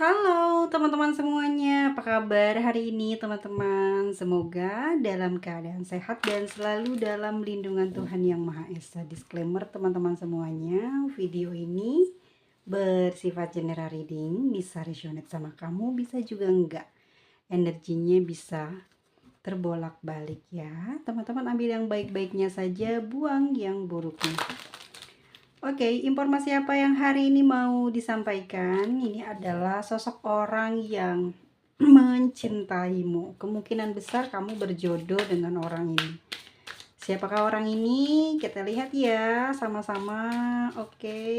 Halo teman-teman semuanya, apa kabar hari ini teman-teman? Semoga dalam keadaan sehat dan selalu dalam lindungan Tuhan Yang Maha Esa. Disclaimer teman-teman semuanya, video ini bersifat general reading, bisa resonate sama kamu, bisa juga enggak. Energinya bisa terbolak-balik ya. Teman-teman ambil yang baik-baiknya saja, buang yang buruknya. Oke, informasi apa yang hari ini mau disampaikan? Ini adalah sosok orang yang mencintaimu. Kemungkinan besar kamu berjodoh dengan orang ini. Siapakah orang ini? Kita lihat ya sama-sama. Oke.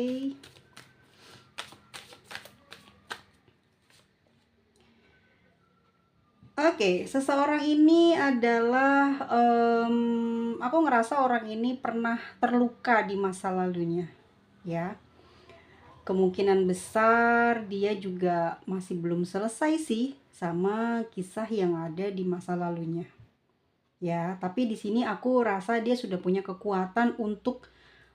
Oke, seseorang ini adalah aku ngerasa orang ini pernah terluka di masa lalunya, ya. Kemungkinan besar dia juga masih belum selesai sih sama kisah yang ada di masa lalunya. Ya, tapi di sini aku rasa dia sudah punya kekuatan untuk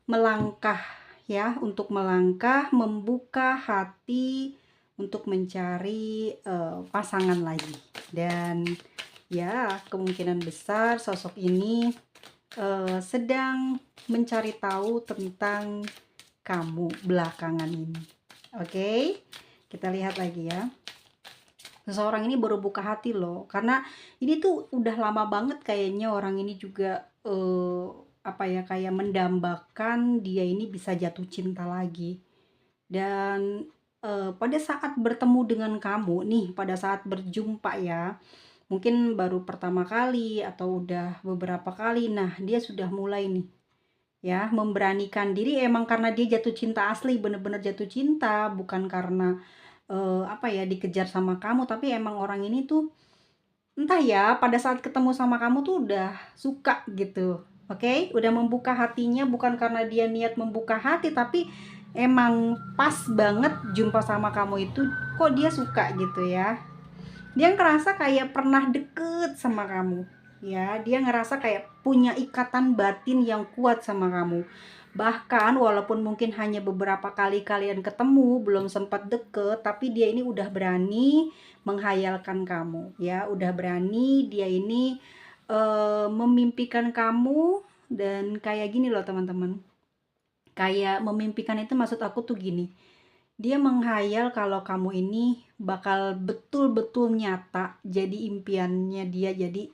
melangkah ya, untuk melangkah, membuka hati untuk mencari pasangan lagi. Dan ya, kemungkinan besar sosok ini sedang mencari tahu tentang kamu belakangan ini. Oke, kita lihat lagi ya. Seseorang ini baru buka hati loh, karena ini tuh udah lama banget kayaknya orang ini juga kayak mendambakan dia ini bisa jatuh cinta lagi. Dan pada saat bertemu dengan kamu nih, pada saat berjumpa ya, mungkin baru pertama kali atau udah beberapa kali, nah dia sudah mulai nih ya memberanikan diri, emang karena dia jatuh cinta asli, bener-bener jatuh cinta, bukan karena dikejar sama kamu, tapi emang orang ini tuh entah ya pada saat ketemu sama kamu tuh udah suka gitu. Oke, udah membuka hatinya, bukan karena dia niat membuka hati, tapi emang pas banget jumpa sama kamu itu kok dia suka gitu ya. Dia ngerasa kayak pernah deket sama kamu ya, dia ngerasa kayak punya ikatan batin yang kuat sama kamu. Bahkan walaupun mungkin hanya beberapa kali kalian ketemu, belum sempat deket, tapi dia ini udah berani menghayalkan kamu ya, udah berani dia ini memimpikan kamu. Dan kayak gini loh teman-teman, kayak memimpikan itu maksud aku tuh gini, dia menghayal kalau kamu ini bakal betul-betul nyata jadi impiannya dia, jadi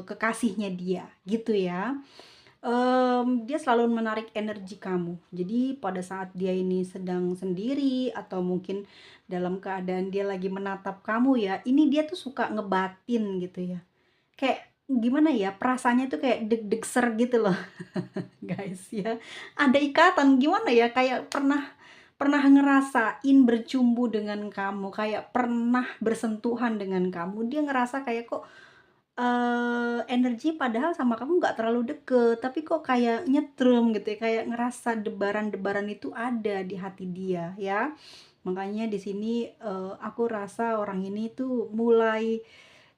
kekasihnya dia gitu ya. Dia selalu menarik energi kamu. Jadi pada saat dia ini sedang sendiri atau mungkin dalam keadaan dia lagi menatap kamu ya, ini dia tuh suka ngebatin gitu ya. Kayak gimana ya, perasaannya tuh kayak deg-deg gitu loh guys ya. Ada ikatan gimana ya, kayak pernah pernah ngerasain bercumbu dengan kamu, kayak pernah bersentuhan dengan kamu, dia ngerasa kayak kok energi padahal sama kamu nggak terlalu deket, tapi kok kayak nyetrum gitu ya, kayak ngerasa debaran-debaran itu ada di hati dia ya. Makanya di sini aku rasa orang ini tuh mulai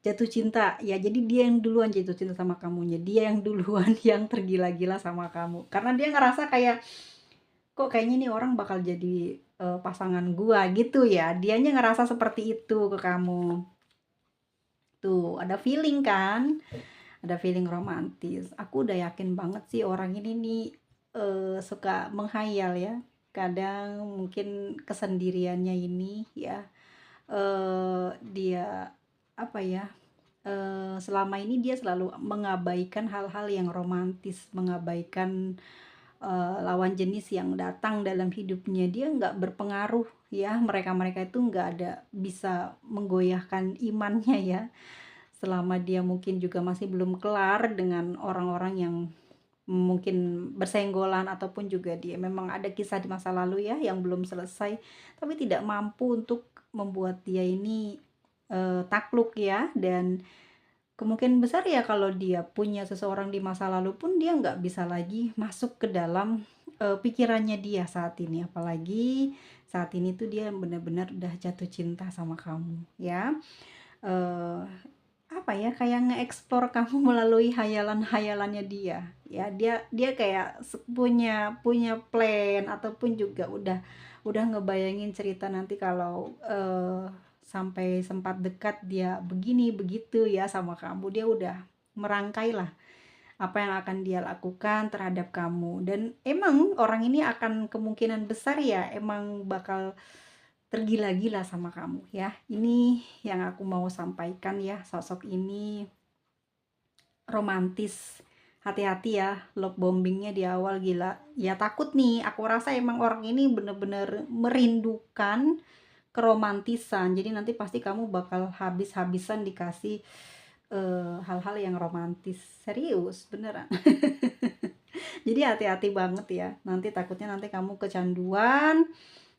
jatuh cinta ya, jadi dia yang duluan jatuh cinta sama kamunya, dia yang duluan yang tergila-gila sama kamu. Karena dia ngerasa kayak, kok kayaknya nih orang bakal jadi pasangan gua gitu ya, dianya ngerasa seperti itu ke kamu. Tuh, ada feeling kan? Ada feeling romantis. Aku udah yakin banget sih orang ini nih suka menghayal ya. Kadang mungkin kesendiriannya ini ya, dia apa ya? Selama ini dia selalu mengabaikan hal-hal yang romantis, mengabaikan lawan jenis yang datang dalam hidupnya. Dia nggak berpengaruh ya, mereka-mereka itu nggak ada bisa menggoyahkan imannya ya. Selama dia mungkin juga masih belum kelar dengan orang-orang yang mungkin bersenggolan, ataupun juga dia memang ada kisah di masa lalu ya yang belum selesai, tapi tidak mampu untuk membuat dia ini takluk ya. Dan kemungkinan besar ya kalau dia punya seseorang di masa lalu pun dia nggak bisa lagi masuk ke dalam pikirannya dia saat ini, apalagi saat ini tuh dia benar-benar udah jatuh cinta sama kamu ya. eh kayak nge-explore kamu melalui hayalan-hayalannya dia ya. Dia dia kayak punya punya plan, ataupun juga udah udah ngebayangin cerita nanti kalau sampai sempat dekat dia begini begitu ya sama kamu. Dia udah merangkai lah apa yang akan dia lakukan terhadap kamu, dan emang orang ini akan kemungkinan besar ya emang bakal tergila-gila sama kamu ya. Ini yang aku mau sampaikan ya, sosok ini romantis. Hati-hati ya, love bombingnya di awal gila. Ya takut nih, aku rasa emang orang ini bener-bener merindukan keromantisan. Jadi nanti pasti kamu bakal habis-habisan dikasih hal-hal yang romantis. Serius, beneran. Jadi hati-hati banget ya. Nanti takutnya nanti kamu kecanduan,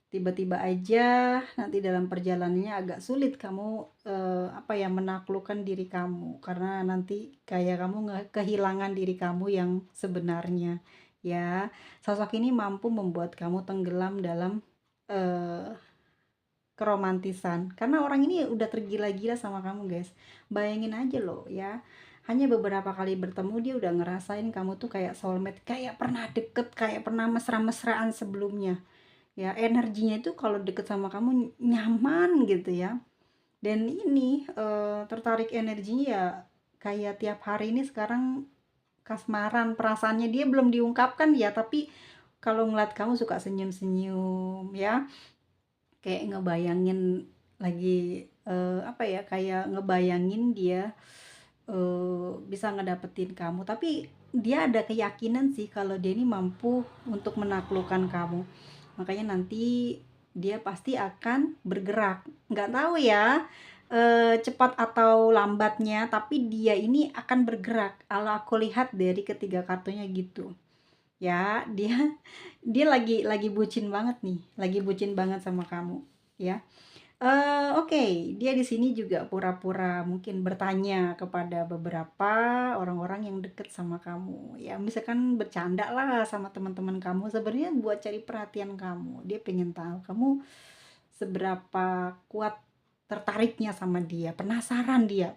tiba-tiba aja nanti dalam perjalanannya agak sulit kamu menaklukkan diri kamu, karena nanti kayak kamu kehilangan diri kamu yang sebenarnya ya. Sosok ini mampu membuat kamu tenggelam dalam eh, keromantisan karena orang ini udah tergila-gila sama kamu guys. Bayangin aja loh ya, hanya beberapa kali bertemu dia udah ngerasain kamu tuh kayak soulmate, kayak pernah deket, kayak pernah mesra-mesraan sebelumnya ya. Energinya itu kalau deket sama kamu nyaman gitu ya. Dan ini tertarik energinya ya, kayak tiap hari ini sekarang kasmaran. Perasaannya dia belum diungkapkan ya, tapi kalau ngeliat kamu suka senyum-senyum ya, kayak ngebayangin lagi kayak ngebayangin dia bisa ngedapetin kamu. Tapi dia ada keyakinan sih kalau dia ini mampu untuk menaklukkan kamu. Makanya nanti dia pasti akan bergerak. Nggak tahu ya cepat atau lambatnya, tapi dia ini akan bergerak. Kalau aku lihat dari ketiga kartunya gitu. Ya, dia dia lagi bucin banget nih, lagi bucin banget sama kamu, ya. Oke, dia di sini juga pura-pura mungkin bertanya kepada beberapa orang-orang yang deket sama kamu. Ya, misalkan bercanda lah sama teman-teman kamu, sebenarnya buat cari perhatian kamu. Dia pengen tahu kamu seberapa kuat tertariknya sama dia, penasaran dia.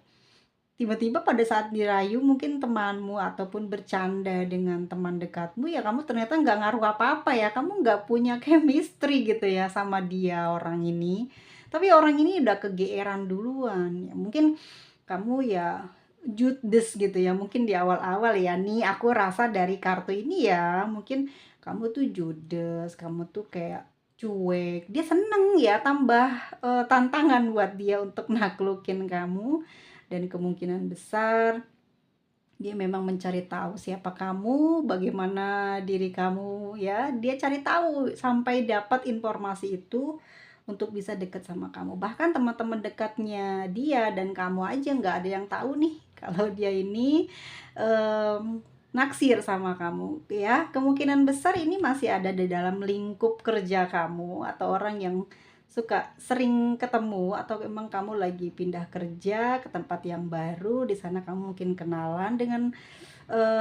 Tiba-tiba pada saat dirayu mungkin temanmu ataupun bercanda dengan teman dekatmu, ya kamu ternyata nggak ngaruh apa-apa ya, kamu nggak punya chemistry gitu ya sama dia orang ini. Tapi orang ini udah kegeeran duluan ya, mungkin kamu ya judes gitu ya, mungkin di awal-awal ya. Nih aku rasa dari kartu ini ya, mungkin kamu tuh judes, kamu tuh kayak cuek. Dia seneng ya, tambah tantangan buat dia untuk naklukin kamu. Dan kemungkinan besar dia memang mencari tahu siapa kamu, bagaimana diri kamu ya. Dia cari tahu sampai dapat informasi itu untuk bisa dekat sama kamu. Bahkan teman-teman dekatnya dia dan kamu aja nggak ada yang tahu nih kalau dia ini naksir sama kamu ya. Kemungkinan besar ini masih ada di dalam lingkup kerja kamu, atau orang yang suka sering ketemu, atau memang kamu lagi pindah kerja ke tempat yang baru. Di sana kamu mungkin kenalan dengan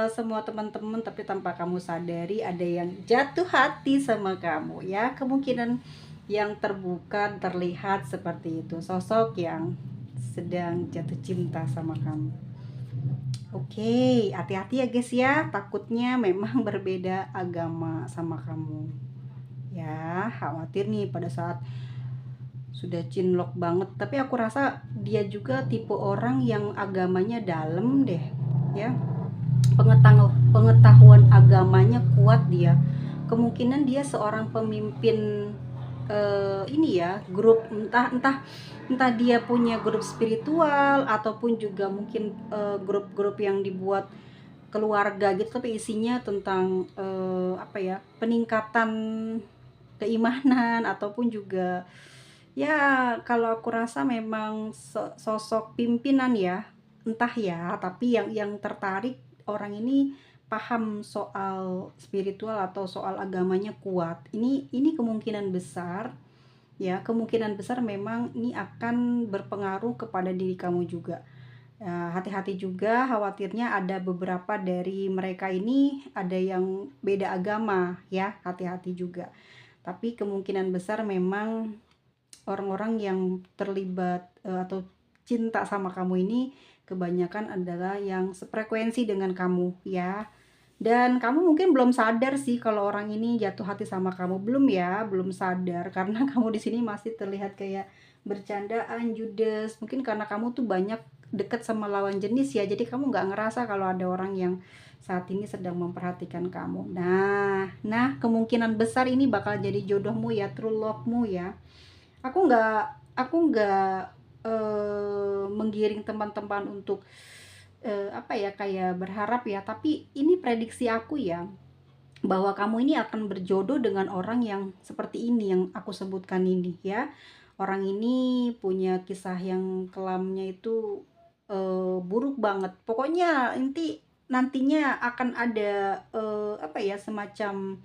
semua teman-teman, tapi tanpa kamu sadari ada yang jatuh hati sama kamu ya. Kemungkinan yang terbuka terlihat seperti itu, sosok yang sedang jatuh cinta sama kamu. Oke, hati-hati ya guys ya, takutnya memang berbeda agama sama kamu ya. Khawatir nih pada saat sudah cinlok banget. Tapi aku rasa dia juga tipe orang yang agamanya dalam deh ya, pengetahuan agamanya kuat dia. Kemungkinan dia seorang pemimpin ini ya, grup, entah dia punya grup spiritual ataupun juga mungkin grup-grup yang dibuat keluarga gitu, tapi isinya tentang peningkatan keimanan, ataupun juga ya kalau aku rasa memang sosok pimpinan ya, entah ya. Tapi yang tertarik orang ini paham soal spiritual atau soal agamanya kuat. Ini kemungkinan besar ya, kemungkinan besar memang ini akan berpengaruh kepada diri kamu juga. Hati-hati juga, khawatirnya ada beberapa dari mereka ini ada yang beda agama ya, hati-hati juga. Tapi kemungkinan besar memang orang-orang yang terlibat atau cinta sama kamu ini kebanyakan adalah yang sefrekuensi dengan kamu ya. Dan kamu mungkin belum sadar sih kalau orang ini jatuh hati sama kamu, belum ya, belum sadar karena kamu di sini masih terlihat kayak bercandaan, judes. Mungkin karena kamu tuh banyak deket sama lawan jenis ya, jadi kamu nggak ngerasa kalau ada orang yang saat ini sedang memperhatikan kamu. Nah, kemungkinan besar ini bakal jadi jodohmu ya, true love-mu ya. Aku nggak menggiring teman-teman untuk apa ya, kayak berharap ya, tapi ini prediksi aku ya, bahwa kamu ini akan berjodoh dengan orang yang seperti ini yang aku sebutkan ini ya. Orang ini punya kisah yang kelamnya itu buruk banget. Pokoknya nantinya akan ada apa ya, semacam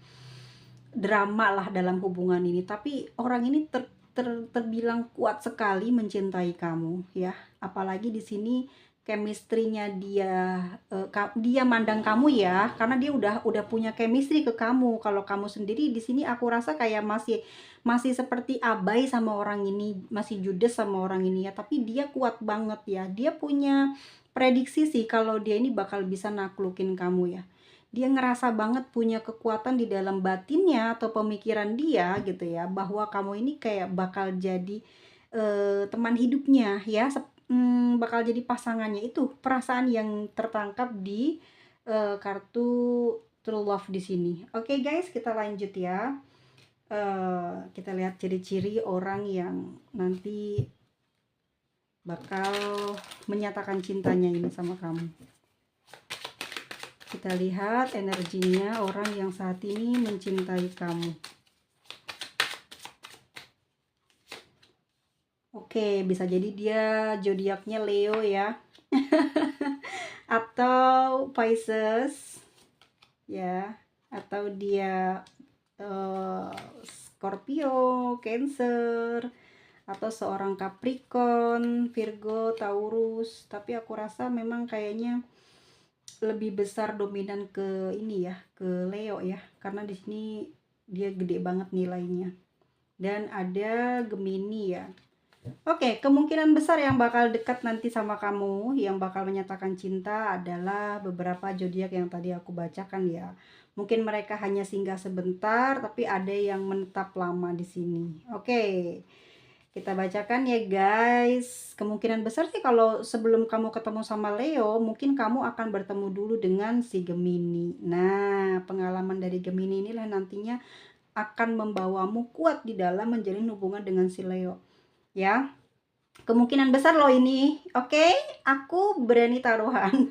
drama lah dalam hubungan ini, tapi orang ini terbilang kuat sekali mencintai kamu ya. Apalagi di sini chemistry-nya dia, dia mandang kamu ya, karena dia udah punya chemistry ke kamu. Kalau kamu sendiri di sini aku rasa kayak masih masih seperti abai sama orang ini, masih judes sama orang ini ya, tapi dia kuat banget ya. Dia punya prediksi sih kalau dia ini bakal bisa naklukin kamu ya. Dia ngerasa banget punya kekuatan di dalam batinnya atau pemikiran dia gitu ya, bahwa kamu ini kayak bakal jadi teman hidupnya ya, bakal jadi pasangannya. Itu perasaan yang tertangkap di kartu true love di sini. Oke guys, kita lanjut ya. Kita lihat ciri-ciri orang yang nanti bakal menyatakan cintanya ini sama kamu. Kita lihat energinya orang yang saat ini mencintai kamu. Oke, bisa jadi dia zodiaknya Leo ya. Atau Pisces ya, atau dia Scorpio, Cancer, atau seorang Capricorn, Virgo, Taurus. Tapi aku rasa memang kayaknya lebih besar dominan ke ini ya, ke Leo ya, karena di sini dia gede banget nilainya. Dan ada Gemini ya. Oke, kemungkinan besar yang bakal dekat nanti sama kamu, yang bakal menyatakan cinta adalah beberapa zodiak yang tadi aku bacakan ya. Mungkin mereka hanya singgah sebentar, tapi ada yang menetap lama di sini. Oke. Kita bacakan ya guys. Kemungkinan besar sih kalau sebelum kamu ketemu sama Leo, mungkin kamu akan bertemu dulu dengan si Gemini. Nah, pengalaman dari Gemini inilah nantinya akan membawamu kuat di dalam menjalin hubungan dengan si Leo. Ya, kemungkinan besar loh ini. Oke, aku berani taruhan.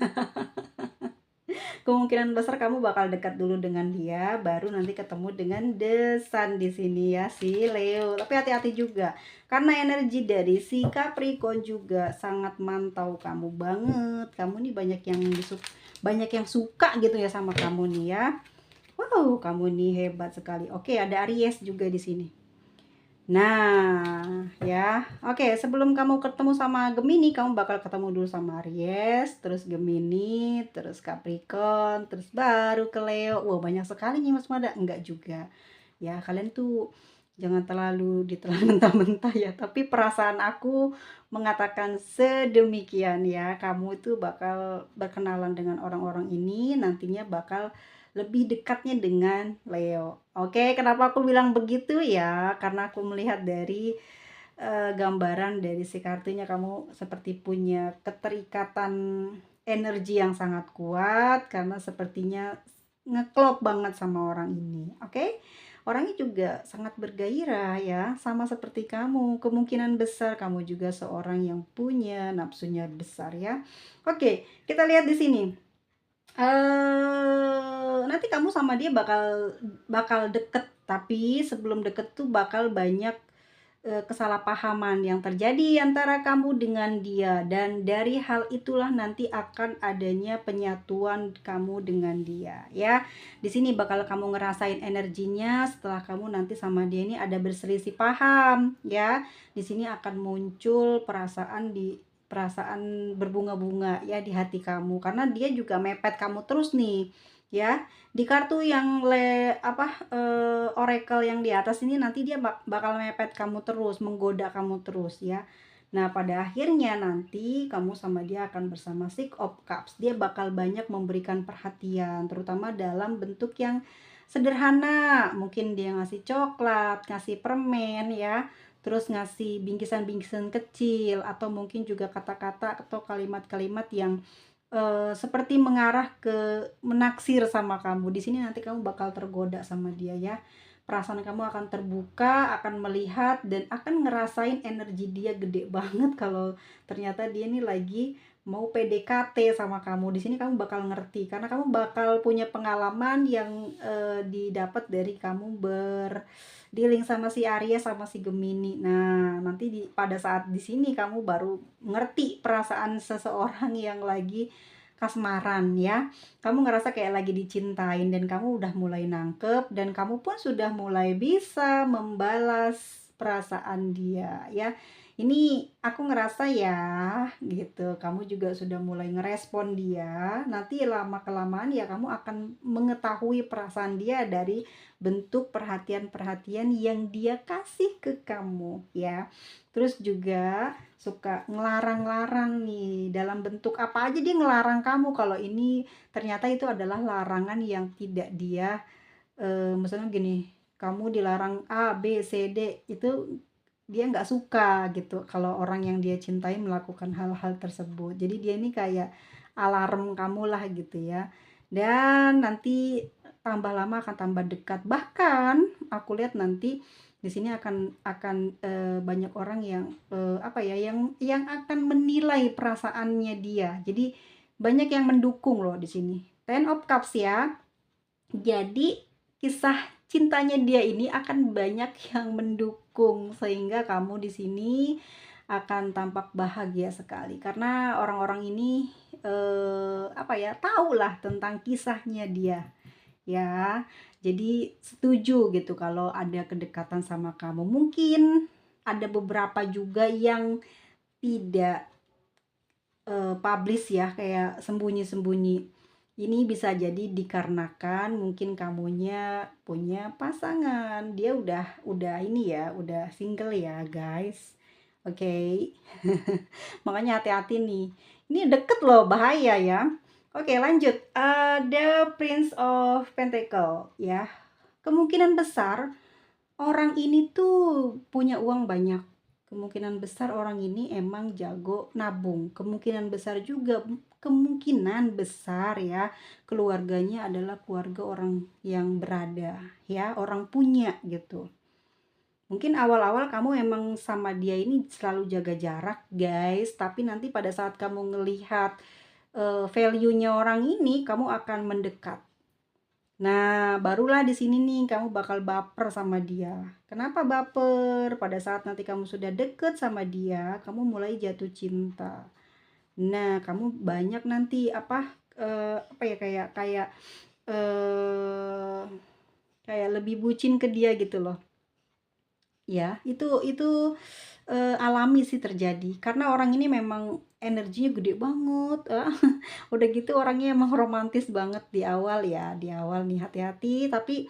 Kemungkinan besar kamu bakal dekat dulu dengan dia, baru nanti ketemu dengan The Sun di sini ya, si Leo. Tapi hati-hati juga, karena energi dari si Capricorn juga sangat mantau kamu banget. Kamu nih banyak yang suka gitu ya sama kamu nih ya. Wow, kamu nih hebat sekali. Oke, ada Aries juga di sini. Nah, ya. Oke, sebelum kamu ketemu sama Gemini, kamu bakal ketemu dulu sama Aries, terus Gemini, terus Capricorn, terus baru ke Leo. Wow, banyak sekali nih Mas Mada. Enggak juga. Ya, kalian tuh jangan terlalu ditelan mentah-mentah ya. Tapi perasaan aku mengatakan sedemikian ya. Kamu itu bakal berkenalan dengan orang-orang ini, nantinya bakal lebih dekatnya dengan Leo. Oke, kenapa aku bilang begitu ya? Karena aku melihat dari gambaran dari si kartunya, kamu seperti punya keterikatan energi yang sangat kuat karena sepertinya ngeklop banget sama orang ini. Oke? Orangnya juga sangat bergairah ya, sama seperti kamu. Kemungkinan besar kamu juga seorang yang punya nafsunya besar ya. Oke, kita lihat di sini. Nanti kamu sama dia bakal bakal deket, tapi sebelum deket tuh bakal banyak kesalahpahaman yang terjadi antara kamu dengan dia, dan dari hal itulah nanti akan adanya penyatuan kamu dengan dia ya. Di sini bakal kamu ngerasain energinya setelah kamu nanti sama dia ini ada berselisih paham ya. Di sini akan muncul perasaan berbunga-bunga ya di hati kamu, karena dia juga mepet kamu terus nih ya. Di kartu yang oracle yang di atas ini nanti dia bakal mepet kamu terus, menggoda kamu terus ya. Nah, pada akhirnya nanti kamu sama dia akan bersama Six of Cups. Dia bakal banyak memberikan perhatian, terutama dalam bentuk yang sederhana. Mungkin dia ngasih coklat, ngasih permen ya, terus ngasih bingkisan-bingkisan kecil, atau mungkin juga kata-kata atau kalimat-kalimat yang seperti mengarah ke menaksir sama kamu. Di sini nanti kamu bakal tergoda sama dia ya. Perasaan kamu akan terbuka, akan melihat dan akan ngerasain energi dia gede banget kalau ternyata dia nih lagi mau PDKT sama kamu. Di sini kamu bakal ngerti karena kamu bakal punya pengalaman yang didapat dari kamu berdealing sama si Aries sama si Gemini. Nah, nanti pada saat di sini kamu baru ngerti perasaan seseorang yang lagi kasmaran ya. Kamu ngerasa kayak lagi dicintain dan kamu udah mulai nangkep dan kamu pun sudah mulai bisa membalas perasaan dia ya. Ini aku ngerasa ya gitu. Kamu juga sudah mulai ngerespon dia. Nanti lama kelamaan ya kamu akan mengetahui perasaan dia dari bentuk perhatian-perhatian yang dia kasih ke kamu ya. Terus juga suka ngelarang-larang nih, dalam bentuk apa aja dia ngelarang kamu, kalau ini ternyata itu adalah larangan yang tidak dia misalnya gini, kamu dilarang A, B, C, D, itu dia nggak suka gitu kalau orang yang dia cintai melakukan hal-hal tersebut. Jadi dia ini kayak alarm kamu lah gitu ya. Dan nanti tambah lama akan tambah dekat. Bahkan aku lihat nanti di sini akan banyak orang yang apa ya, yang akan menilai perasaannya dia. Jadi banyak yang mendukung loh di sini. Ten of Cups ya. Jadi kisah cintanya dia ini akan banyak yang mendukung sehingga kamu di sini akan tampak bahagia sekali karena orang-orang ini apa ya, tahulah tentang kisahnya dia ya. Jadi setuju gitu kalau ada kedekatan sama kamu. Mungkin ada beberapa juga yang tidak publish ya, kayak sembunyi-sembunyi. Ini bisa jadi dikarenakan mungkin kamunya punya pasangan. Dia udah ini ya, udah single ya, guys. Oke. Makanya hati-hati nih. Ini deket loh, bahaya ya. Oke, lanjut. Ada Prince of Pentacle ya. Kemungkinan besar orang ini tuh punya uang banyak. Kemungkinan besar orang ini emang jago nabung. Kemungkinan besar ya, keluarganya adalah keluarga orang yang berada ya, orang punya gitu. Mungkin awal-awal kamu emang sama dia ini selalu jaga jarak, guys, tapi nanti pada saat kamu ngelihat value-nya orang ini, kamu akan mendekat. Nah, barulah di sini nih kamu bakal baper sama dia. Kenapa baper? Pada saat nanti kamu sudah deket sama dia, kamu mulai jatuh cinta. Nah, kamu banyak nanti apa ya, eh kayak lebih bucin ke dia gitu loh. Ya, itu alami sih terjadi karena orang ini memang energinya gede banget. Udah gitu orangnya emang romantis banget di awal ya, di awal nih hati-hati, tapi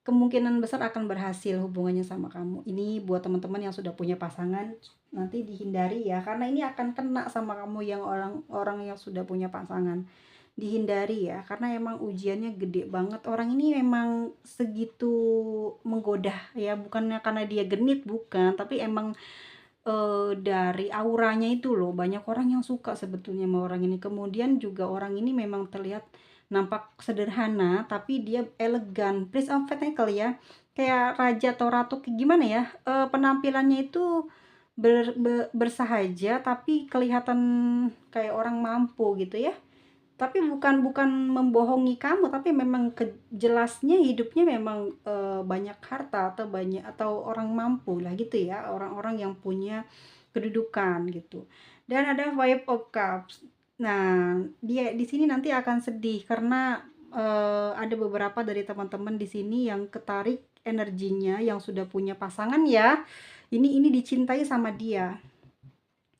kemungkinan besar akan berhasil hubungannya sama kamu. Ini buat teman-teman yang sudah punya pasangan, nanti dihindari ya, karena ini akan kena sama kamu yang orang-orang yang sudah punya pasangan. Dihindari ya, karena emang ujiannya gede banget. Orang ini memang segitu menggoda ya, bukannya karena dia genit, bukan, tapi emang dari auranya itu loh, banyak orang yang suka sebetulnya sama orang ini. Kemudian juga orang ini memang terlihat nampak sederhana tapi dia elegan. Prince of Pentacle ya, kayak raja atau ratu, kayak gimana ya, penampilannya itu bersahaja tapi kelihatan kayak orang mampu gitu ya. Tapi bukan membohongi kamu, tapi memang jelasnya hidupnya memang banyak harta atau banyak atau orang mampu lah gitu ya, orang-orang yang punya kedudukan gitu. Dan ada Five of Cups. Nah, dia di sini nanti akan sedih karena ada beberapa dari teman-teman di sini yang ketarik energinya yang sudah punya pasangan ya. Ini dicintai sama dia.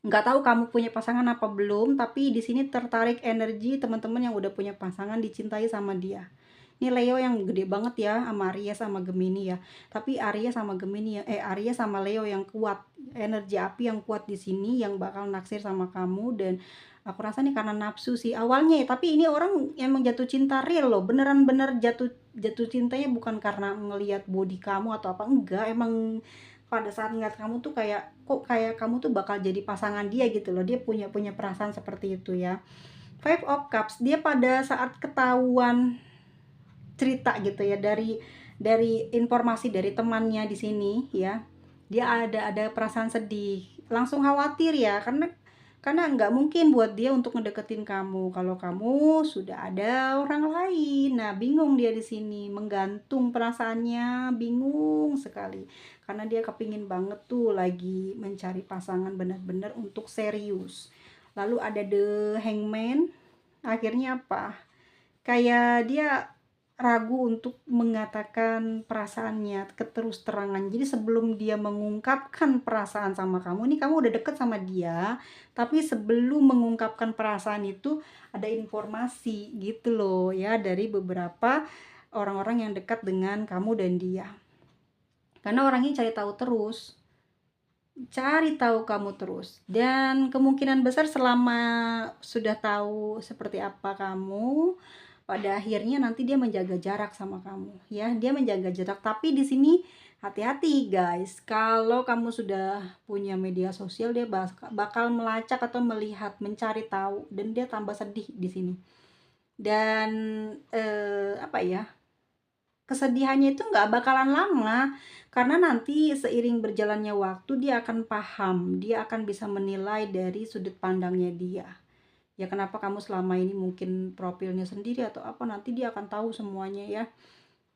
Nggak tahu kamu punya pasangan apa belum, tapi di sini tertarik energi teman-teman yang udah punya pasangan, dicintai sama dia. Ini Leo yang gede banget ya, sama Aries sama Gemini ya. Tapi Aries sama Gemini ya, Aries sama Leo yang kuat, energi api yang kuat di sini yang bakal naksir sama kamu. Dan aku rasa nih karena nafsu sih awalnya ya, tapi ini orang emang jatuh cinta real loh, beneran-bener jatuh jatuh cintanya bukan karena ngelihat body kamu atau apa, enggak, emang pada saat ngeliat kamu tuh kayak kok kayak kamu tuh bakal jadi pasangan dia gitu loh. Dia punya punya perasaan seperti itu ya. Five of Cups, dia pada saat ketahuan cerita gitu ya dari informasi dari temannya di sini ya, dia ada perasaan sedih, langsung khawatir ya, karena nggak mungkin buat dia untuk ngedeketin kamu kalau kamu sudah ada orang lain. Nah, bingung dia di sini, menggantung perasaannya, bingung sekali. Karena dia kepingin banget tuh lagi mencari pasangan benar-benar untuk serius. Lalu ada The Hangman, akhirnya apa? Kayak dia ragu untuk mengatakan perasaannya keterus terangan. Jadi sebelum dia mengungkapkan perasaan sama kamu, nih kamu udah deket sama dia, tapi sebelum mengungkapkan perasaan itu ada informasi gitu loh ya dari beberapa orang-orang yang dekat dengan kamu dan dia. Karena orang ini cari tahu kamu terus, dan kemungkinan besar selama sudah tahu seperti apa kamu, pada akhirnya nanti dia menjaga jarak sama kamu ya, dia menjaga jarak. Tapi di sini hati-hati guys, kalau kamu sudah punya media sosial, dia bakal melacak atau melihat, mencari tahu, dan dia tambah sedih di sini. Dan apa ya, kesedihannya itu nggak bakalan lama, karena nanti seiring berjalannya waktu dia akan paham, dia akan bisa menilai dari sudut pandangnya dia. Ya kenapa kamu selama ini mungkin profilnya sendiri atau apa, nanti dia akan tahu semuanya ya.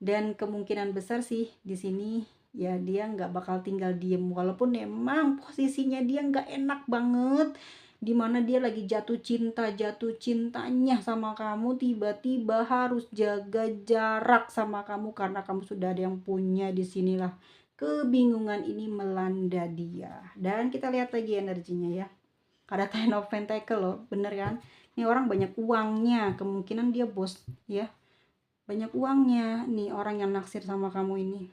Dan kemungkinan besar sih di sini ya dia nggak bakal tinggal diem, walaupun emang posisinya dia nggak enak banget, dimana dia lagi jatuh cintanya sama kamu, tiba-tiba harus jaga jarak sama kamu karena kamu sudah ada yang punya. Disinilah kebingungan ini melanda dia. Dan kita lihat lagi energinya ya, ada Ten of Pentacle loh, bener kan? Ini orang banyak uangnya, kemungkinan dia bos ya, banyak uangnya nih orang yang naksir sama kamu ini.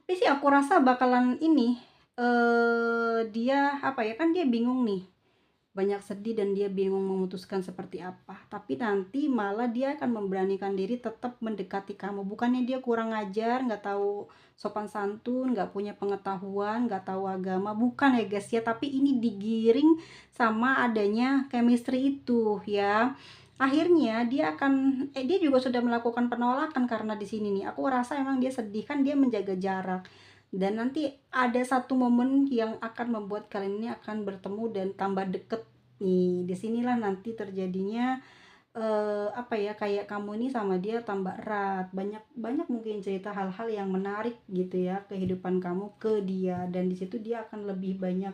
Tapi sih aku rasa bakalan ini, dia apa ya, kan dia bingung nih, banyak sedih dan dia bingung memutuskan seperti apa. Tapi nanti malah dia akan memberanikan diri tetap mendekati kamu. Bukannya dia kurang ajar, nggak tahu sopan santun, nggak punya pengetahuan, nggak tahu agama, bukan ya guys ya. Tapi ini digiring sama adanya chemistry itu ya. Akhirnya dia akan dia juga sudah melakukan penolakan karena di sini nih aku rasa emang dia sedih, kan dia menjaga jarak. Dan nanti ada satu momen yang akan membuat kalian ini akan bertemu dan tambah deket nih. Disinilah nanti terjadinya apa ya, kayak kamu nih sama dia tambah erat, banyak banyak mungkin cerita hal-hal yang menarik gitu ya kehidupan kamu ke dia. Dan disitu dia akan lebih banyak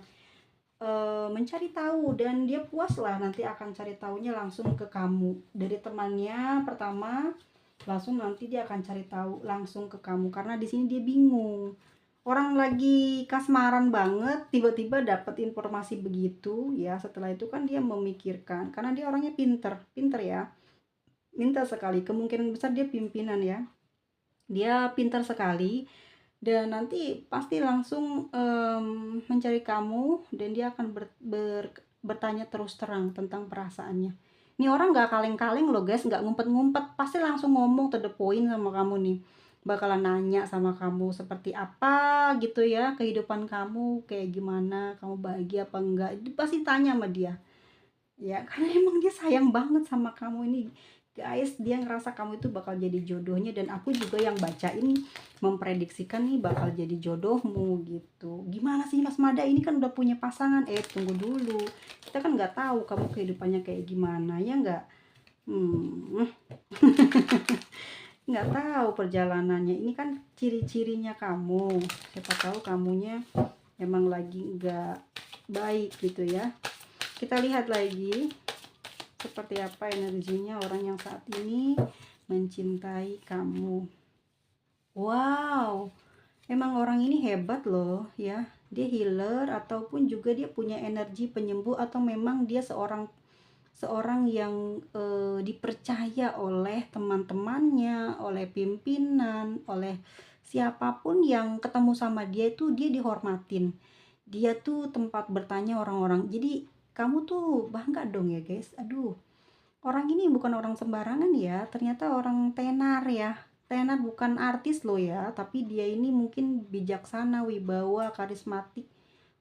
mencari tahu, dan dia puas lah nanti akan cari tahunya langsung ke kamu. Dari temannya pertama langsung nanti dia akan cari tahu langsung ke kamu, karena di sini dia bingung. Orang lagi kasmaran banget tiba-tiba dapat informasi begitu ya. Setelah itu kan dia memikirkan, karena dia orangnya pinter ya, pintar sekali, kemungkinan besar dia pimpinan ya, dia pintar sekali. Dan nanti pasti langsung mencari kamu, dan dia akan bertanya terus terang tentang perasaannya. Ini orang gak kaleng-kaleng loh guys, gak ngumpet-ngumpet, pasti langsung ngomong to the point sama kamu nih. Bakalan nanya sama kamu seperti apa gitu ya, kehidupan kamu kayak gimana, kamu bahagia apa enggak, itu pasti tanya sama dia ya. Karena emang dia sayang banget sama kamu ini guys, dia ngerasa kamu itu bakal jadi jodohnya. Dan aku juga yang bacain memprediksikan nih bakal jadi jodohmu gitu. Gimana sih Mas Mada, ini kan udah punya pasangan, tunggu dulu, kita kan nggak tahu kamu kehidupannya kayak gimana ya nggak. Nggak tahu perjalanannya, ini kan ciri-cirinya kamu, siapa tahu kamunya emang lagi nggak baik gitu ya. Kita lihat lagi seperti apa energinya orang yang saat ini mencintai kamu. Wow, emang orang ini hebat loh ya. Dia healer ataupun juga dia punya energi penyembuh, atau memang dia seorang seorang yang dipercaya oleh teman-temannya, oleh pimpinan, oleh siapapun yang ketemu sama dia itu dia dihormatin. Dia tuh tempat bertanya orang-orang. Jadi kamu tuh bangga dong ya guys. Aduh, orang ini bukan orang sembarangan ya. Ternyata orang tenar ya. Tenar bukan artis loh ya, tapi dia ini mungkin bijaksana, wibawa, karismatik.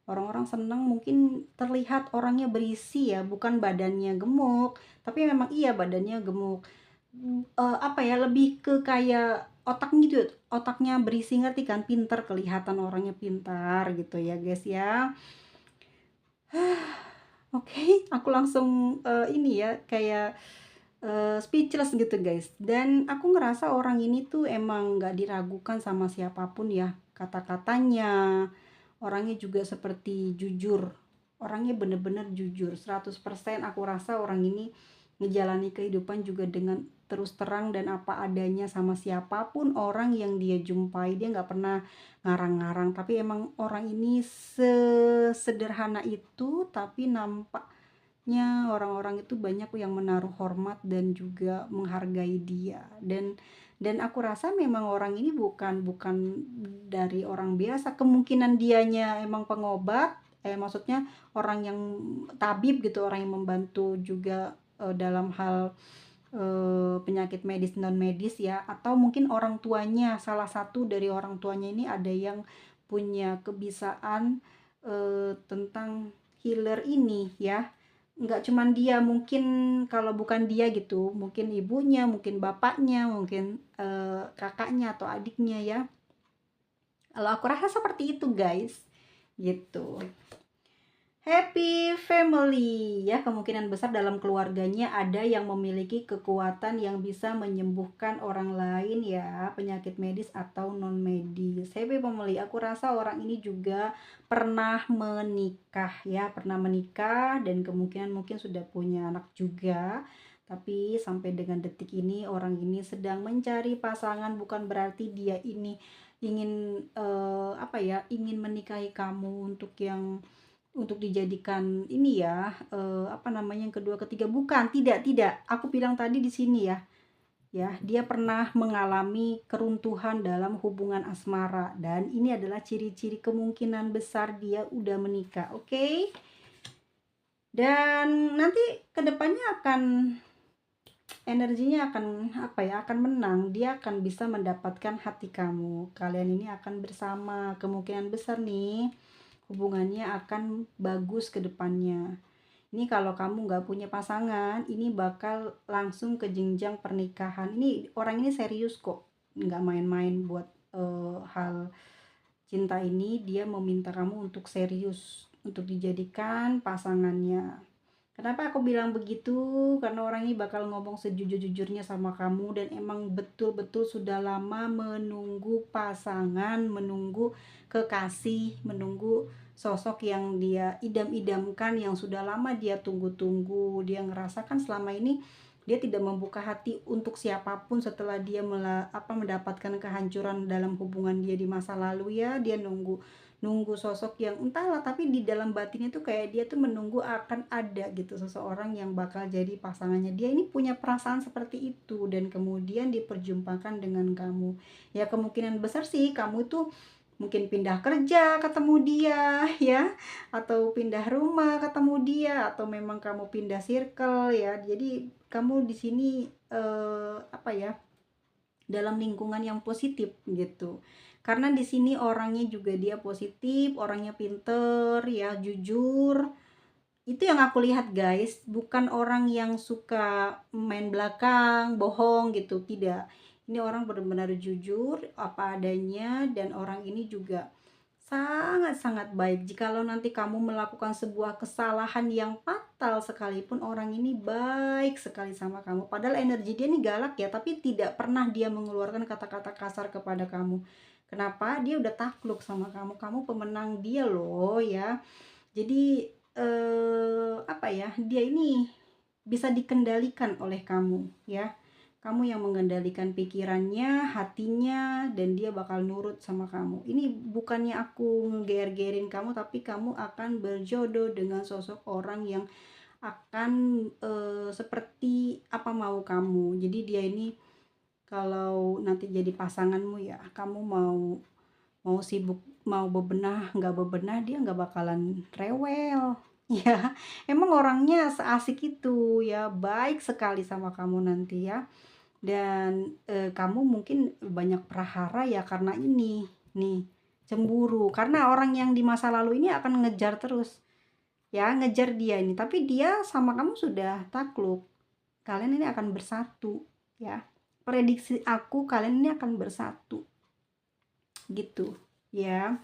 Orang-orang seneng, mungkin terlihat orangnya berisi ya, bukan badannya gemuk, tapi memang iya badannya gemuk. Apa ya, lebih ke kayak otak gitu, otaknya berisi, ngerti kan, pinter, kelihatan orangnya pintar gitu ya guys ya. Oke, aku langsung ini ya kayak speechless gitu guys. Dan aku ngerasa orang ini tuh emang nggak diragukan sama siapapun ya, kata-katanya. Orangnya juga seperti jujur, orangnya bener-bener jujur 100%. Aku rasa orang ini ngejalani kehidupan juga dengan terus terang dan apa adanya sama siapapun orang yang dia jumpai. Dia nggak pernah ngarang-ngarang, tapi emang orang ini sesederhana itu, tapi nampaknya orang-orang itu banyak yang menaruh hormat dan juga menghargai dia. Dan aku rasa memang orang ini bukan dari orang biasa. Kemungkinan dianya emang pengobat, maksudnya orang yang tabib gitu, orang yang membantu juga dalam hal penyakit medis non medis ya, atau mungkin orang tuanya, salah satu dari orang tuanya ini ada yang punya kebiasaan tentang healer ini ya. Nggak cuman dia, mungkin kalau bukan dia gitu, mungkin ibunya, mungkin bapaknya, mungkin kakaknya atau adiknya ya. Kalau aku rasa seperti itu guys, gitu. Happy family ya, kemungkinan besar dalam keluarganya ada yang memiliki kekuatan yang bisa menyembuhkan orang lain ya, penyakit medis atau non medis. Happy family, aku rasa orang ini juga pernah menikah ya, pernah menikah dan kemungkinan mungkin sudah punya anak juga. Tapi sampai dengan detik ini orang ini sedang mencari pasangan, bukan berarti dia ini ingin apa ya, ingin menikahi kamu untuk dijadikan ini ya, apa namanya, yang kedua ketiga, bukan, tidak, aku bilang tadi di sini ya, dia pernah mengalami keruntuhan dalam hubungan asmara dan ini adalah ciri-ciri kemungkinan besar dia udah menikah. Oke, dan nanti kedepannya akan energinya akan apa ya, akan menang, dia akan bisa mendapatkan hati kamu, kalian ini akan bersama, kemungkinan besar nih hubungannya akan bagus ke depannya. Ini kalau kamu nggak punya pasangan, ini bakal langsung ke jenjang pernikahan. Ini orang ini serius kok, nggak main-main buat hal cinta ini. Dia meminta kamu untuk serius, untuk dijadikan pasangannya. Kenapa aku bilang begitu? Karena orang ini bakal ngomong sejujur-jujurnya sama kamu dan emang betul-betul sudah lama menunggu pasangan, menunggu kekasih, menunggu sosok yang dia idam-idamkan, yang sudah lama dia tunggu-tunggu. Dia ngerasakan selama ini dia tidak membuka hati untuk siapapun setelah dia mendapatkan kehancuran dalam hubungan dia di masa lalu ya. Dia nunggu nunggu sosok yang entahlah, tapi di dalam batinnya tuh kayak dia tuh menunggu akan ada gitu seseorang yang bakal jadi pasangannya. Dia ini punya perasaan seperti itu dan kemudian diperjumpakan dengan kamu. Ya kemungkinan besar sih kamu tuh mungkin pindah kerja ketemu dia ya, atau pindah rumah ketemu dia, atau memang kamu pindah circle ya. Jadi kamu di sini apa ya, dalam lingkungan yang positif gitu. Karena di sini orangnya juga dia positif, orangnya pinter ya, jujur. Itu yang aku lihat guys, bukan orang yang suka main belakang, bohong gitu, tidak. Ini orang benar-benar jujur apa adanya dan orang ini juga sangat-sangat baik. Jikalau nanti kamu melakukan sebuah kesalahan yang fatal sekalipun, orang ini baik sekali sama kamu. Padahal energi dia ini galak ya, tapi tidak pernah dia mengeluarkan kata-kata kasar kepada kamu. Kenapa? Dia udah takluk sama kamu. Kamu pemenang dia loh ya. Jadi apa ya? Dia ini bisa dikendalikan oleh kamu ya. Kamu yang mengendalikan pikirannya, hatinya, dan dia bakal nurut sama kamu. Ini bukannya aku ngeger-gerin kamu, tapi kamu akan berjodoh dengan sosok orang yang akan seperti apa mau kamu. Jadi dia ini kalau nanti jadi pasanganmu ya, kamu mau mau sibuk, mau bebenah, nggak bebenah, dia nggak bakalan rewel. Ya, emang orangnya seasik itu ya, baik sekali sama kamu nanti ya. Dan kamu mungkin banyak prahara ya karena ini nih, cemburu. Karena orang yang di masa lalu ini akan ngejar terus ya, ngejar dia ini. Tapi dia sama kamu sudah takluk. Kalian ini akan bersatu ya. Prediksi aku kalian ini akan bersatu gitu ya.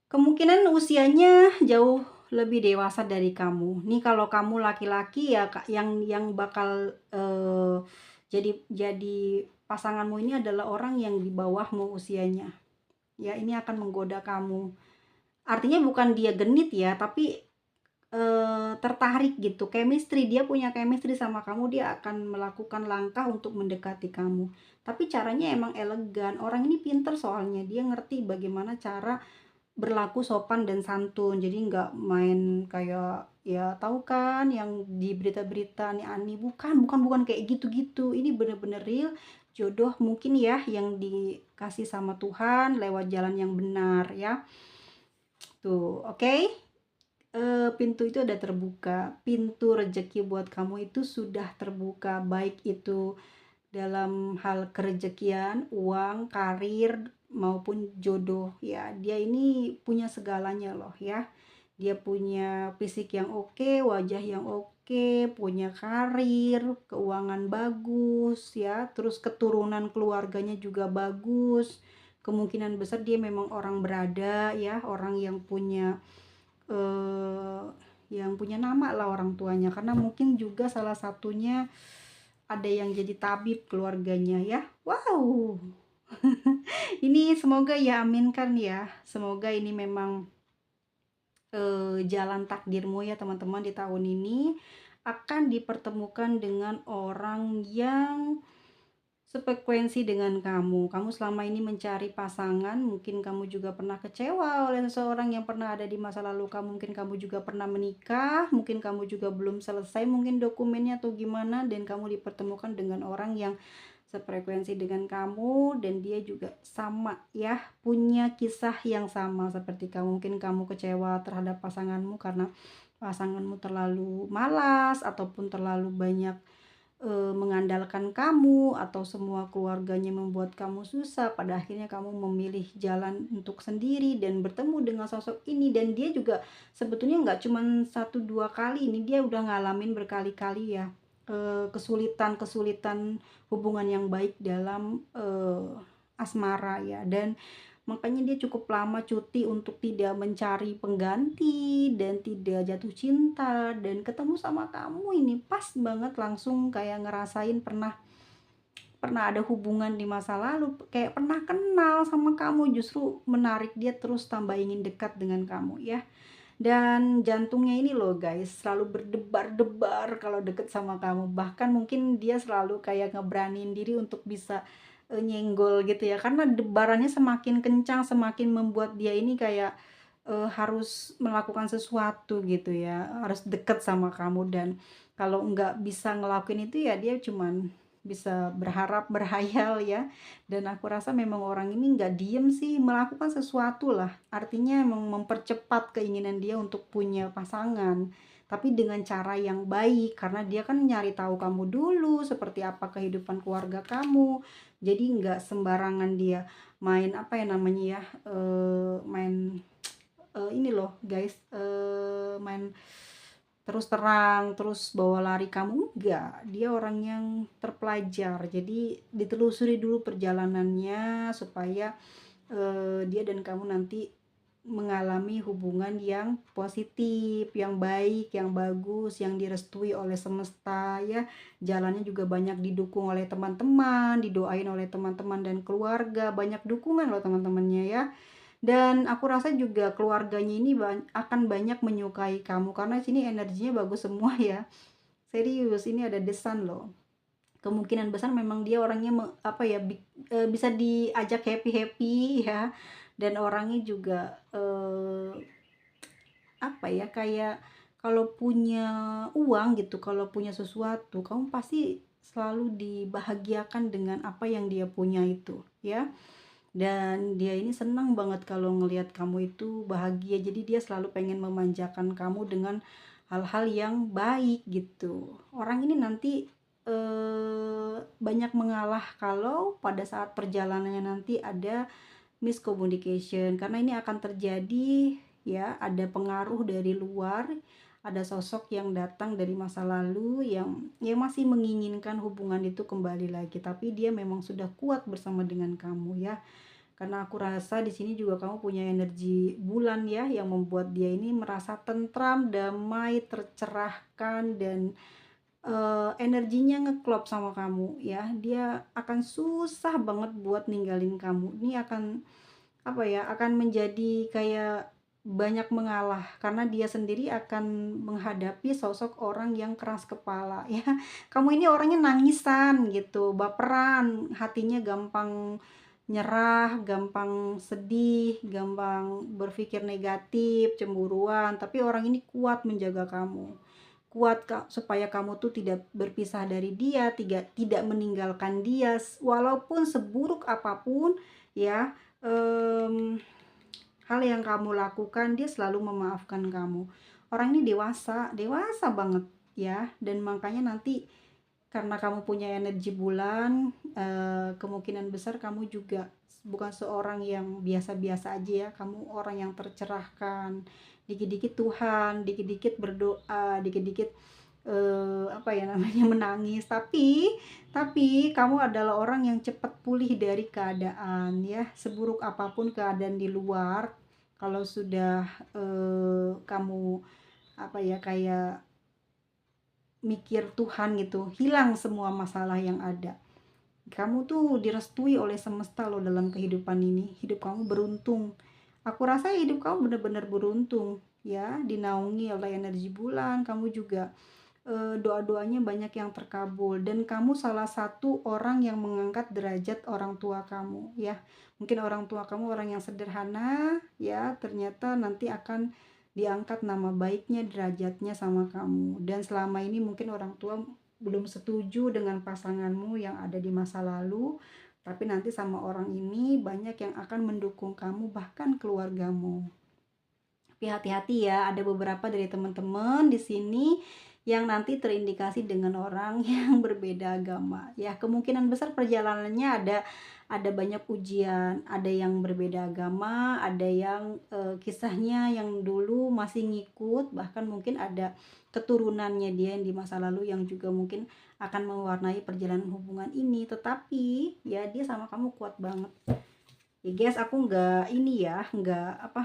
Kemungkinan usianya jauh lebih dewasa dari kamu. Nih kalau kamu laki-laki ya yang bakal jadi pasanganmu ini adalah orang yang di bawahmu usianya. Ya, ini akan menggoda kamu. Artinya bukan dia genit ya, tapi tertarik gitu. Chemistry, dia punya chemistry sama kamu, dia akan melakukan langkah untuk mendekati kamu. Tapi caranya emang elegan. Orang ini pinter soalnya, dia ngerti bagaimana cara berlaku sopan dan santun. Jadi nggak main kayak ya tahu kan yang di berita-berita nih Ani, bukan kayak gitu-gitu. Ini bener-bener real jodoh mungkin ya yang dikasih sama Tuhan lewat jalan yang benar ya. Tuh, oke. Pintu itu udah terbuka. Pintu rezeki buat kamu itu sudah terbuka, baik itu dalam hal kerejekian, uang, karir, maupun jodoh ya. Dia ini punya segalanya loh ya. Dia punya fisik yang oke, wajah yang oke, punya karir, keuangan bagus ya, terus keturunan keluarganya juga bagus. Kemungkinan besar dia memang orang berada ya, orang eh, yang punya nama lah orang tuanya, karena mungkin juga salah satunya ada yang jadi tabib keluarganya ya. Wow. Ini semoga ya, aminkan ya. Semoga ini memang jalan takdirmu ya teman-teman, di tahun ini akan dipertemukan dengan orang yang sefrekuensi dengan kamu. Kamu selama ini mencari pasangan, mungkin kamu juga pernah kecewa oleh seseorang yang pernah ada di masa lalu kamu. Mungkin kamu juga pernah menikah, mungkin kamu juga belum selesai mungkin dokumennya atau gimana, dan kamu dipertemukan dengan orang yang sefrekuensi dengan kamu, dan dia juga sama ya, punya kisah yang sama seperti kamu. Mungkin kamu kecewa terhadap pasanganmu karena pasanganmu terlalu malas ataupun terlalu banyak mengandalkan kamu, atau semua keluarganya membuat kamu susah. Pada akhirnya kamu memilih jalan untuk sendiri dan bertemu dengan sosok ini, dan dia juga sebetulnya nggak cuma 1-2 kali, ini dia udah ngalamin berkali-kali ya kesulitan hubungan yang baik dalam asmara ya. Dan makanya dia cukup lama cuti untuk tidak mencari pengganti dan tidak jatuh cinta, dan ketemu sama kamu ini pas banget, langsung kayak ngerasain pernah ada hubungan di masa lalu, kayak pernah kenal sama kamu, justru menarik dia terus tambah ingin dekat dengan kamu ya. Dan jantungnya ini loh guys, selalu berdebar-debar kalau deket sama kamu. Bahkan mungkin dia selalu kayak ngeberanin diri untuk bisa nyenggol gitu ya. Karena debarannya semakin kencang, semakin membuat dia ini kayak harus melakukan sesuatu gitu ya. Harus deket sama kamu, dan kalau nggak bisa ngelakuin itu ya dia cuman bisa berharap, berhayal ya. Dan aku rasa memang orang ini nggak diem sih, melakukan sesuatu lah. Artinya emang mempercepat keinginan dia untuk punya pasangan, tapi dengan cara yang baik, karena dia kan nyari tahu kamu dulu seperti apa kehidupan keluarga kamu. Jadi nggak sembarangan dia main apa ya namanya ya, main ini loh guys, main terus terang, terus bawa lari kamu, enggak. Dia orang yang terpelajar, jadi ditelusuri dulu perjalanannya supaya dia dan kamu nanti mengalami hubungan yang positif, yang baik, yang bagus, yang direstui oleh semesta ya. Jalannya juga banyak didukung oleh teman-teman, didoain oleh teman-teman dan keluarga, banyak dukungan loh teman-temannya ya. Dan aku rasa juga keluarganya ini akan banyak menyukai kamu, karena sini energinya bagus semua ya. Serius, ini ada desan loh. Kemungkinan besar memang dia orangnya apa ya, bisa diajak happy-happy ya. Dan orangnya juga apa ya, kayak kalau punya uang gitu, kalau punya sesuatu, kamu pasti selalu dibahagiakan dengan apa yang dia punya itu, ya. Dan dia ini senang banget kalau ngelihat kamu itu bahagia, jadi dia selalu pengen memanjakan kamu dengan hal-hal yang baik gitu. Orang ini nanti banyak mengalah kalau pada saat perjalanannya nanti ada miscommunication, karena ini akan terjadi ya, ada pengaruh dari luar, ada sosok yang datang dari masa lalu yang masih menginginkan hubungan itu kembali lagi, tapi dia memang sudah kuat bersama dengan kamu ya. Karena aku rasa di sini juga kamu punya energi bulan ya, yang membuat dia ini merasa tentram, damai, tercerahkan, dan energinya ngeklop sama kamu ya. Dia akan susah banget buat ninggalin kamu. Ini akan apa ya, akan menjadi kayak banyak mengalah karena dia sendiri akan menghadapi sosok orang yang keras kepala ya. Kamu ini orangnya nangisan gitu, baperan, hatinya gampang nyerah, gampang sedih, gampang berpikir negatif, cemburuan, tapi orang ini kuat menjaga kamu. Kuat supaya kamu tuh tidak berpisah dari dia, tidak meninggalkan dia walaupun seburuk apapun ya. Hal yang kamu lakukan, dia selalu memaafkan kamu. Orang ini dewasa, dewasa banget ya, dan makanya nanti karena kamu punya energi bulan, kemungkinan besar kamu juga bukan seorang yang biasa-biasa aja ya, kamu orang yang tercerahkan. Dikit-dikit Tuhan, dikit-dikit berdoa, dikit-dikit apa ya namanya, menangis, tapi kamu adalah orang yang cepat pulih dari keadaan ya. Seburuk apapun keadaan di luar, kalau sudah kamu apa ya, kayak mikir Tuhan gitu, hilang semua masalah yang ada. Kamu tuh direstui oleh semesta loh dalam kehidupan ini. Hidup kamu beruntung. Aku rasa hidup kamu benar-benar beruntung ya, dinaungi oleh energi bulan. Kamu juga doa-doanya banyak yang terkabul, dan kamu salah satu orang yang mengangkat derajat orang tua kamu ya. Mungkin orang tua kamu orang yang sederhana ya, ternyata nanti akan diangkat nama baiknya, derajatnya sama kamu. Dan selama ini mungkin orang tua belum setuju dengan pasanganmu yang ada di masa lalu, tapi nanti sama orang ini banyak yang akan mendukung kamu, bahkan keluargamu. Tapi hati-hati ya, ada beberapa dari teman-teman di sini yang nanti terindikasi dengan orang yang berbeda agama. Ya, kemungkinan besar perjalanannya ada banyak ujian, ada yang berbeda agama, ada yang kisahnya yang dulu masih ngikut, bahkan mungkin ada keturunannya dia yang di masa lalu yang juga mungkin akan mewarnai perjalanan hubungan ini. Tetapi ya dia sama kamu kuat banget. Ya guys, aku nggak ini ya, nggak apa,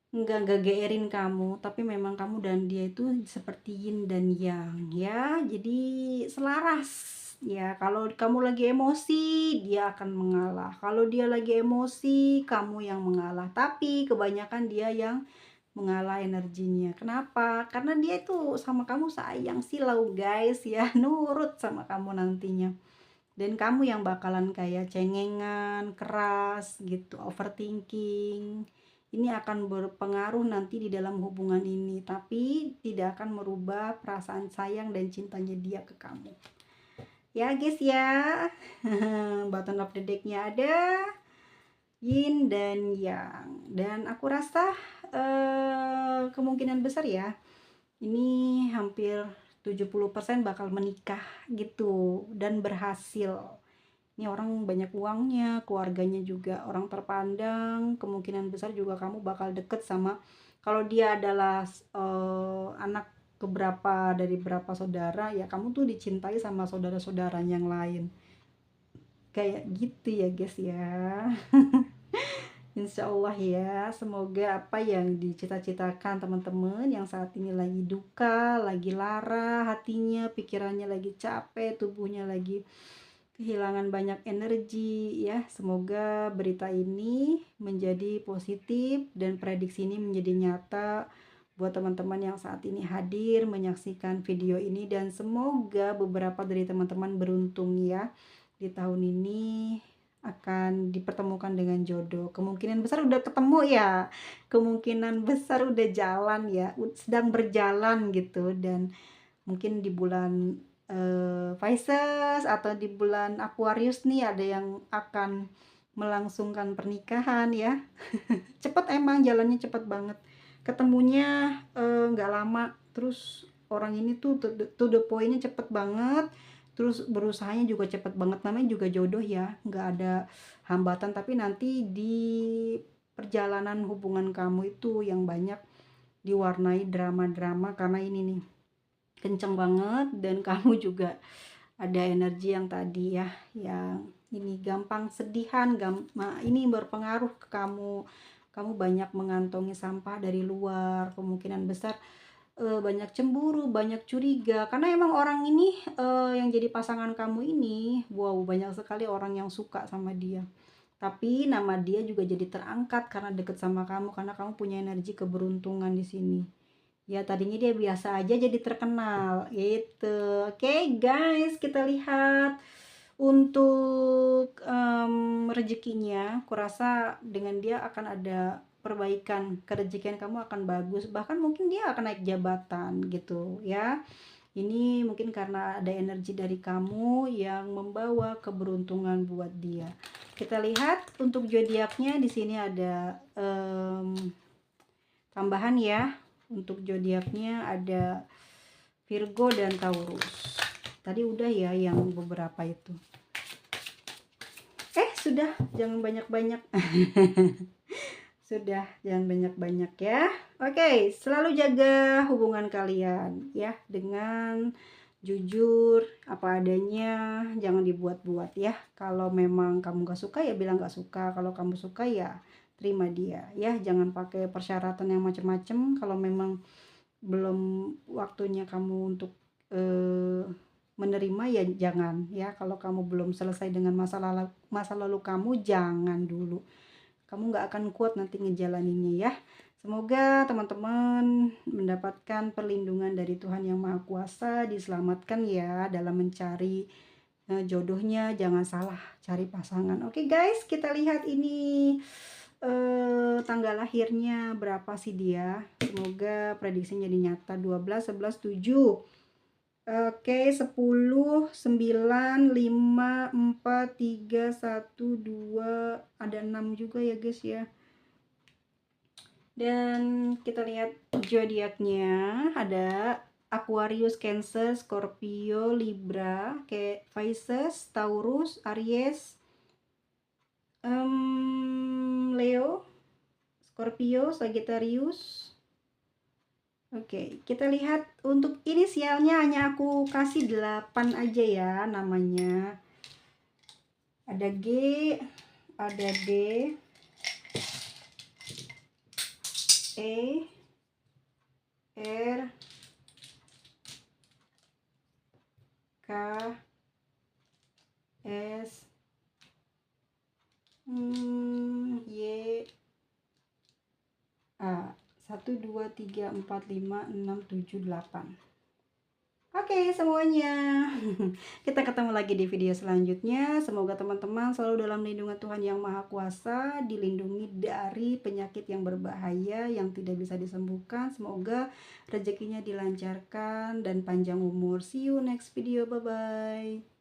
nggak geerin kamu, tapi memang kamu dan dia itu seperti yin dan yang ya, jadi selaras ya. Kalau kamu lagi emosi, dia akan mengalah. Kalau dia lagi emosi, kamu yang mengalah. Tapi kebanyakan dia yang mengalah energinya. Kenapa? Karena dia itu sama kamu sayang silau guys ya, nurut sama kamu nantinya. Dan kamu yang bakalan kayak cengengan, keras gitu, overthinking. Ini akan berpengaruh nanti di dalam hubungan ini, tapi tidak akan merubah perasaan sayang dan cintanya dia ke kamu. Ya guys ya, button of the deck-nya ada yin dan yang. Dan aku rasa kemungkinan besar ya, ini hampir 70% bakal menikah gitu dan berhasil. Ini orang banyak uangnya, keluarganya juga orang terpandang, kemungkinan besar juga kamu bakal deket sama, kalau dia adalah anak keberapa dari berapa saudara ya, kamu tuh dicintai sama saudara-saudaranya yang lain. Kayak gitu ya guys ya. Insya Allah ya, semoga apa yang dicita-citakan teman-teman yang saat ini lagi duka, lagi lara hatinya, pikirannya lagi capek, tubuhnya lagi kehilangan banyak energi ya, semoga berita ini menjadi positif dan prediksi ini menjadi nyata buat teman-teman yang saat ini hadir menyaksikan video ini. Dan semoga beberapa dari teman-teman beruntung ya di tahun ini, akan dipertemukan dengan jodoh. Kemungkinan besar udah ketemu ya, kemungkinan besar udah jalan ya, sedang berjalan gitu. Dan mungkin di bulan Pisces atau di bulan Aquarius nih ada yang akan melangsungkan pernikahan ya. Cepet, emang jalannya cepet banget, ketemunya nggak lama, terus orang ini tuh to the point-nya cepet banget, terus berusahanya juga cepet banget. Namanya juga jodoh ya, nggak ada hambatan. Tapi nanti di perjalanan hubungan kamu itu yang banyak diwarnai drama-drama, karena ini nih kenceng banget. Dan kamu juga ada energi yang tadi ya, yang ini gampang sedihan, ini berpengaruh ke kamu. Kamu banyak mengantongi sampah dari luar, kemungkinan besar banyak cemburu, banyak curiga, karena emang orang ini yang jadi pasangan kamu ini, wow, banyak sekali orang yang suka sama dia. Tapi nama dia juga jadi terangkat karena deket sama kamu, karena kamu punya energi keberuntungan di sini. Ya tadinya dia biasa aja jadi terkenal gitu. Oke guys, kita lihat untuk rezekinya. Kurasa dengan dia akan ada perbaikan, kerezekian kamu akan bagus, bahkan mungkin dia akan naik jabatan gitu ya. Ini mungkin karena ada energi dari kamu yang membawa keberuntungan buat dia. Kita lihat untuk zodiaknya. Di sini ada tambahan ya. Untuk zodiaknya ada Virgo dan Taurus. Tadi udah ya yang beberapa itu. Sudah, jangan banyak-banyak. Sudah, jangan banyak-banyak ya. Oke, selalu jaga hubungan kalian ya dengan jujur apa adanya, jangan dibuat-buat ya. Kalau memang kamu gak suka ya bilang gak suka, kalau kamu suka ya terima dia ya. Jangan pakai persyaratan yang macam-macam. Kalau memang belum waktunya kamu untuk menerima ya jangan ya. Kalau kamu belum selesai dengan masa lalu kamu, jangan dulu. Kamu nggak akan kuat nanti ngejalaninnya ya. Semoga teman-teman mendapatkan perlindungan dari Tuhan Yang Maha Kuasa, diselamatkan ya dalam mencari jodohnya. Jangan salah cari pasangan. Oke guys, kita lihat ini tanggal lahirnya berapa sih dia. Semoga prediksinya jadi nyata. 12, 11, 7. Oke, 10, 9, 5, 4, 3, 1, 2, ada 6 juga ya guys ya. Dan kita lihat zodiaknya, ada Aquarius, Cancer, Scorpio, Libra, kayak Pisces, Taurus, Aries, Leo, Scorpio, Sagittarius. Oke, kita lihat untuk inisialnya hanya aku kasih 8 aja ya namanya. Ada G, ada D, E, R, K, S, Y, A. 1, 2, 3, 4, 5, 6, 7, 8. Oke semuanya. Kita ketemu lagi di video selanjutnya. Semoga teman-teman selalu dalam lindungan Tuhan Yang Maha Kuasa, dilindungi dari penyakit yang berbahaya yang tidak bisa disembuhkan. Semoga rezekinya dilancarkan dan panjang umur. See you next video. Bye bye.